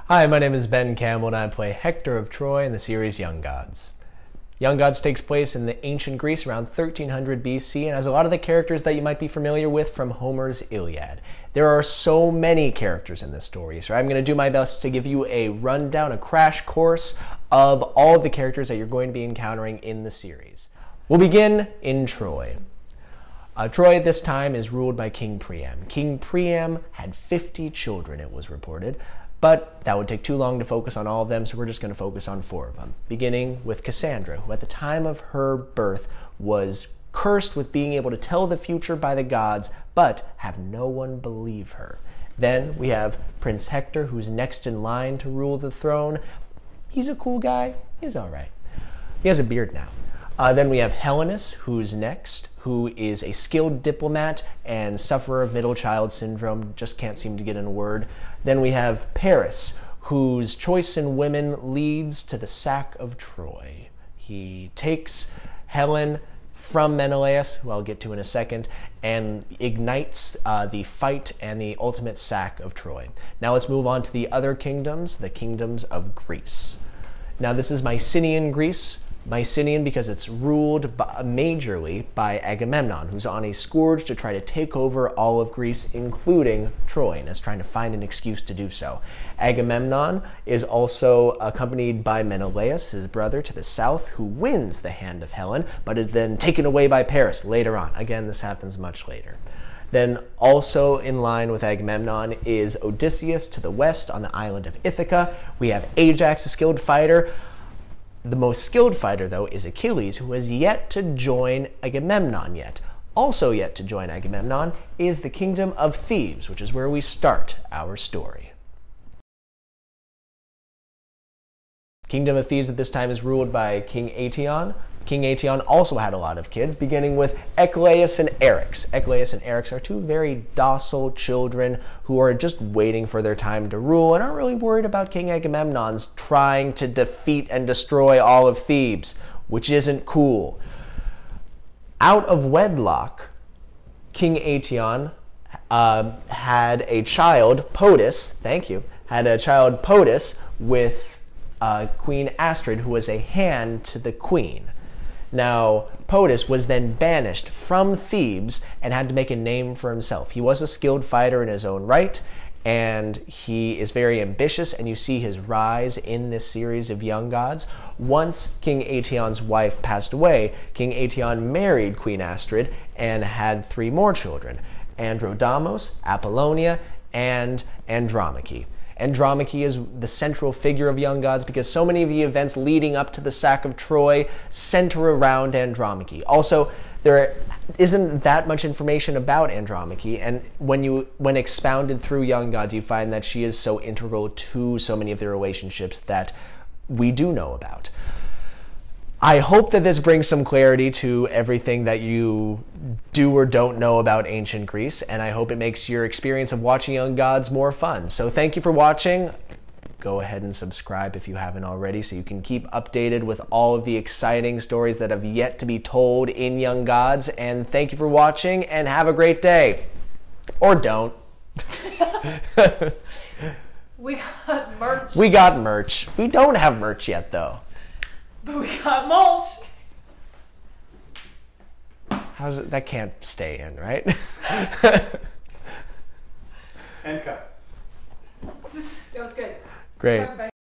Hi, my name is Ben Campbell and I play Hector of Troy in the series Young Gods. Young Gods takes place in the ancient Greece around 1300 BC and has a lot of the characters that you might be familiar with from Homer's Iliad. There are so many characters in this story, so I'm going to do my best to give you a rundown, a crash course of all of the characters that you're going to be encountering in the series. We'll begin in Troy. Troy at this time is ruled by King Priam. King Priam had 50 children, it was reported. But that would take too long to focus on all of them, so we're just going to focus on 4 of them, beginning with Cassandra, who at the time of her birth was cursed with being able to tell the future by the gods, but have no one believe her. Then we have Prince Hector, who's next in line to rule the throne. He's a cool guy. He's all right. He has a beard now. Then we have Helenus, who's next, who is a skilled diplomat and sufferer of middle child syndrome, just can't seem to get in a word. Then we have Paris, whose choice in women leads to the sack of Troy. He takes Helen from Menelaus, who I'll get to in a second, and ignites the fight and the ultimate sack of Troy. Now let's move on to the other kingdoms, the kingdoms of Greece. Now this is Mycenaean Greece. Mycenaean because it's ruled majorly by Agamemnon, who's on a scourge to try to take over all of Greece, including Troy, and is trying to find an excuse to do so. Agamemnon is also accompanied by Menelaus, his brother, to the south, who wins the hand of Helen, but is then taken away by Paris later on. Again, this happens much later. Then also in line with Agamemnon is Odysseus to the west on the island of Ithaca. We have Ajax, a skilled fighter. The most skilled fighter, though, is Achilles, who has yet to join Agamemnon yet. Also yet to join Agamemnon is the kingdom of Thebes, which is where we start our story. Kingdom of Thebes at this time is ruled by King Eetion. King Eetion also had a lot of kids, beginning with a.k.a. and Eryx. A.k.a. and Eryx are 2 very docile children who are just waiting for their time to rule and aren't really worried about King Agamemnon's trying to defeat and destroy all of Thebes, which isn't cool. Out of wedlock, King Eetion had a child, Potus, with Queen Astrid, who was a hand to the queen. Now, Potus was then banished from Thebes and had to make a name for himself. He was a skilled fighter in his own right, and he is very ambitious, and you see his rise in this series of Young Gods. Once King Eetion's wife passed away, King Eetion married Queen Astrid and had 3 more children, Androdamos, Apollonia, and Andromache. Andromache is the central figure of Young Gods because so many of the events leading up to the sack of Troy center around Andromache. Also, there isn't that much information about Andromache, and when expounded through Young Gods, you find that she is so integral to so many of the relationships that we do know about. I hope that this brings some clarity to everything that you do or don't know about ancient Greece, and I hope it makes your experience of watching Young Gods more fun. So thank you for watching. Go ahead and subscribe if you haven't already so you can keep updated with all of the exciting stories that have yet to be told in Young Gods. And thank you for watching, and have a great day. Or don't. We got merch. We got merch. We don't have merch yet, though. But we got mulch. How's it? That can't stay in, right? And cut. That was good. Great. Perfect.